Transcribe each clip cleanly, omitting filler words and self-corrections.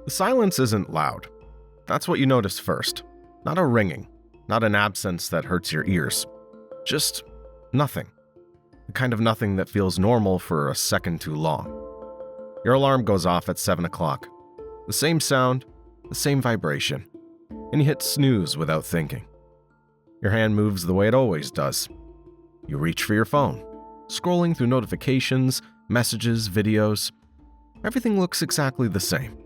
The silence isn't loud. That's what you notice first. Not a ringing, not an absence that hurts your ears. Just nothing. The kind of nothing that feels normal for a second too long. Your alarm goes off at 7 o'clock. The same sound, the same vibration, and you hit snooze without thinking. Your hand moves the way it always does. You reach for your phone, scrolling through notifications, messages, videos. Everything looks exactly the same.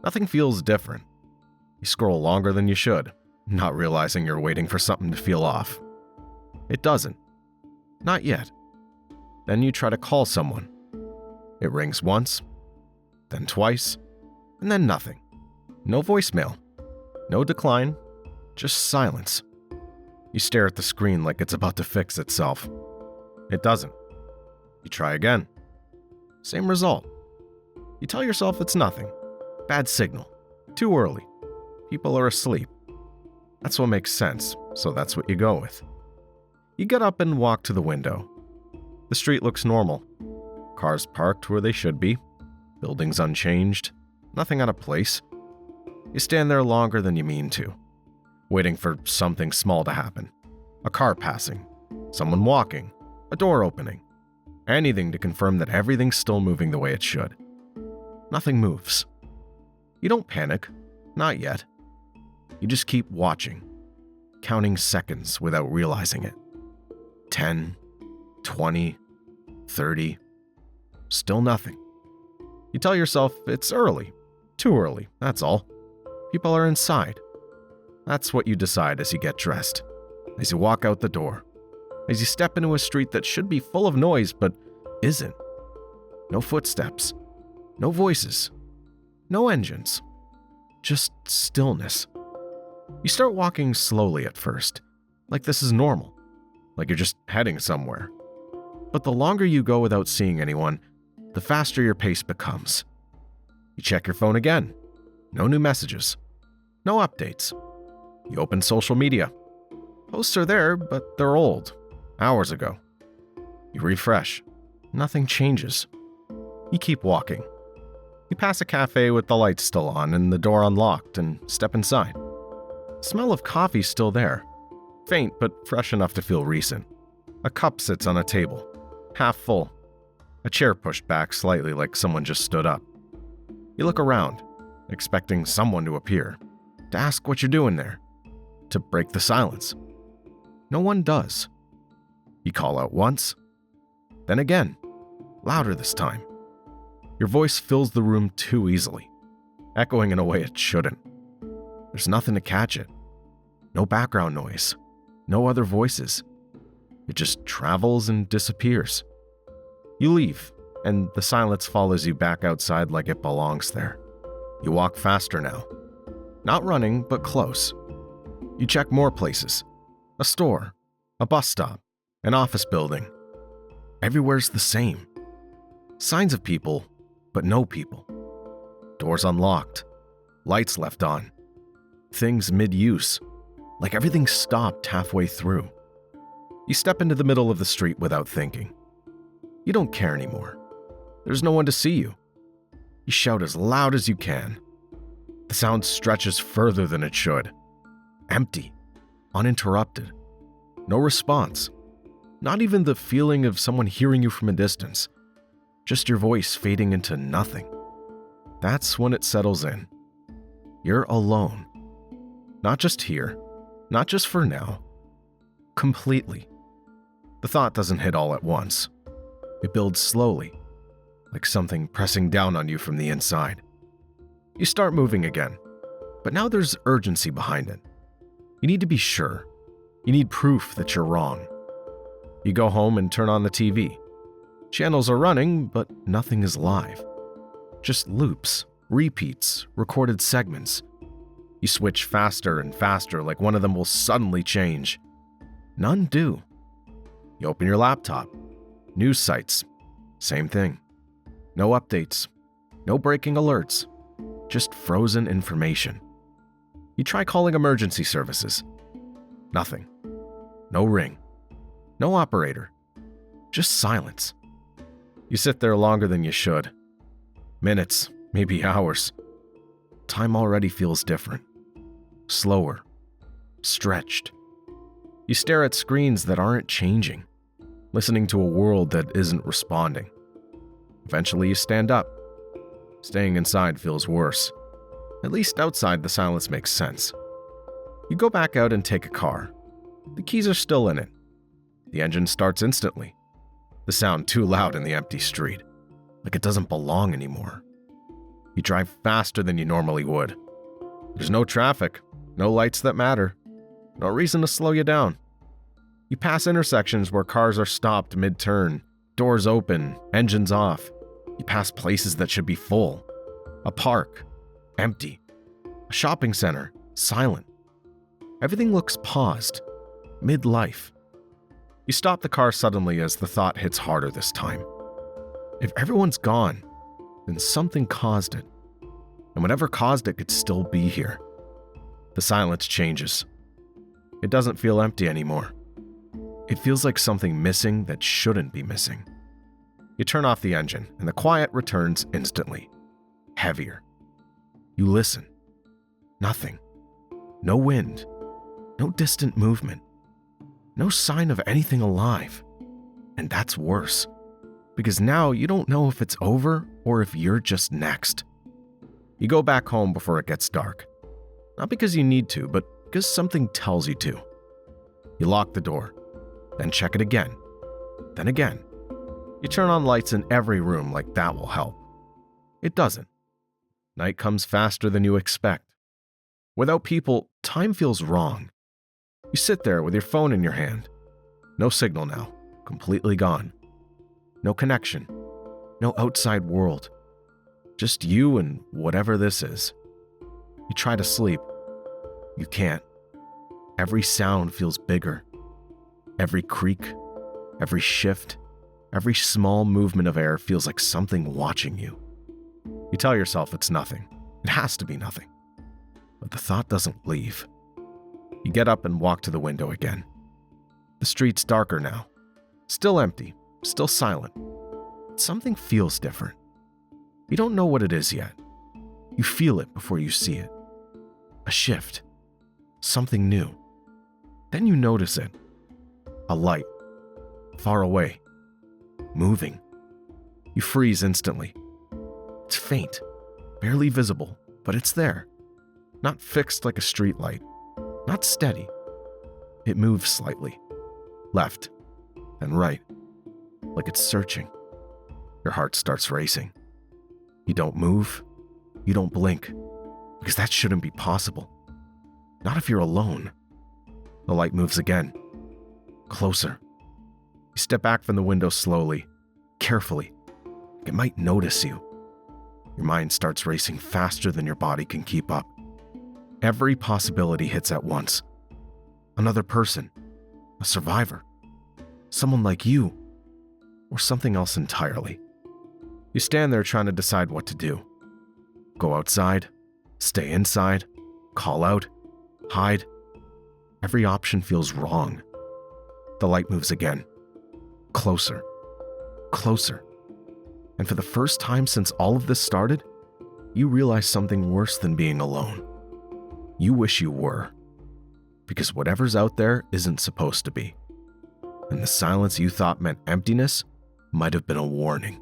Nothing feels different. You scroll longer than you should, not realizing you're waiting for something to feel off. It doesn't. Not yet. Then you try to call someone. It rings once, then twice, and then nothing. No voicemail. No decline. Just silence. You stare at the screen like it's about to fix itself. It doesn't. You try again. Same result. You tell yourself it's nothing. Bad signal. Too early. People are asleep. That's what makes sense, so that's what you go with. You get up and walk to the window. The street looks normal. Cars parked where they should be. Buildings unchanged. Nothing out of place. You stand there longer than you mean to, waiting for something small to happen. A car passing. Someone walking. A door opening. Anything to confirm that everything's still moving the way it should. Nothing moves. You don't panic. Not yet. You just keep watching, counting seconds without realizing it. 10, 20, 30. Still nothing. You tell yourself it's early. Too early, that's all. People are inside. That's what you decide as you get dressed, as you walk out the door, as you step into a street that should be full of noise but isn't. No footsteps. No voices. No engines. Just stillness. You start walking slowly at first, like this is normal, like you're just heading somewhere. But the longer you go without seeing anyone, the faster your pace becomes. You check your phone again. No new messages. No updates. You open social media. Posts are there, but they're old. Hours ago. You refresh. Nothing changes. You keep walking. You pass a cafe with the lights still on and the door unlocked and step inside. The smell of coffee's still there. Faint, but fresh enough to feel recent. A cup sits on a table, half full. A chair pushed back slightly like someone just stood up. You look around, expecting someone to appear, to ask what you're doing there, to break the silence. No one does. You call out once, then again, louder this time. Your voice fills the room too easily, echoing in a way it shouldn't. There's nothing to catch it. No background noise. No other voices. It just travels and disappears. You leave, and the silence follows you back outside like it belongs there. You walk faster now. Not running, but close. You check more places. A store, a bus stop, an office building. Everywhere's the same. Signs of people, but no people. Doors unlocked. Lights left on. Things mid-use, like everything stopped halfway through. You step into the middle of the street without thinking. You don't care anymore. There's no one to see you. You shout as loud as you can. The sound stretches further than it should. Empty. Uninterrupted. No response. Not even the feeling of someone hearing you from a distance. Just your voice fading into nothing. That's when it settles in. You're alone. Not just here. Not just for now. Completely. The thought doesn't hit all at once. It builds slowly, like something pressing down on you from the inside. You start moving again, but now there's urgency behind it. You need to be sure. You need proof that you're wrong. You go home and turn on the TV. Channels are running, but nothing is live. Just loops, repeats, recorded segments. You switch faster and faster like one of them will suddenly change. None do. You open your laptop. News sites. Same thing. No updates. No breaking alerts. Just frozen information. You try calling emergency services. Nothing. No ring. No operator. Just silence. You sit there longer than you should. Minutes, maybe hours. time already feels different. Slower. Stretched. You stare at screens that aren't changing, listening to a world that isn't responding. Eventually you stand up. Staying inside feels worse. At least outside the silence makes sense. You go back out and take a car. The keys are still in it. The engine starts instantly. The sound too loud in the empty street, like it doesn't belong anymore. You drive faster than you normally would. There's no traffic, no lights that matter, no reason to slow you down. You pass intersections where cars are stopped mid-turn, doors open, engines off. You pass places that should be full. A park, empty. A shopping center, silent. Everything looks paused, mid-life. You stop the car suddenly as the thought hits harder this time. If everyone's gone, then something caused it. And whatever caused it could still be here. The silence changes. It doesn't feel empty anymore. It feels like something missing that shouldn't be missing. You turn off the engine, and the quiet returns instantly. Heavier. You listen. Nothing. No wind. No distant movement. No sign of anything alive. And that's worse. Because now you don't know if it's over or if you're just next. You go back home before it gets dark. Not because you need to, but because something tells you to. You lock the door, then check it again, then again. You turn on lights in every room like that will help. It doesn't. Night comes faster than you expect. Without people, time feels wrong. You sit there with your phone in your hand. No signal now, completely gone. No connection, no outside world. Just you and whatever this is. You try to sleep. You can't. Every sound feels bigger. Every creak, every shift, every small movement of air feels like something watching you. You tell yourself it's nothing. It has to be nothing. But the thought doesn't leave. You get up and walk to the window again. The street's darker now. Still empty, still silent. Something feels different. You don't know what it is yet. You feel it before you see it. A shift. Something new. Then you notice it. A light. Far away. Moving. You freeze instantly. It's faint. Barely visible, but it's there. Not fixed like a street light. Not steady. It moves slightly. Left. Then right. Like it's searching. Your heart starts racing. You don't move. You don't blink. Because that shouldn't be possible. Not if you're alone. The light moves again. Closer. You step back from the window slowly, carefully. It might notice you. Your mind starts racing faster than your body can keep up. Every possibility hits at once. Another person. A survivor. Someone like you. Or something else entirely. You stand there trying to decide what to do. Go outside. Stay inside. Call out. Hide. Every option feels wrong. The light moves again. Closer. Closer. And for the first time since all of this started, you realize something worse than being alone. You wish you were. Because whatever's out there isn't supposed to be. And the silence you thought meant emptiness might have been a warning.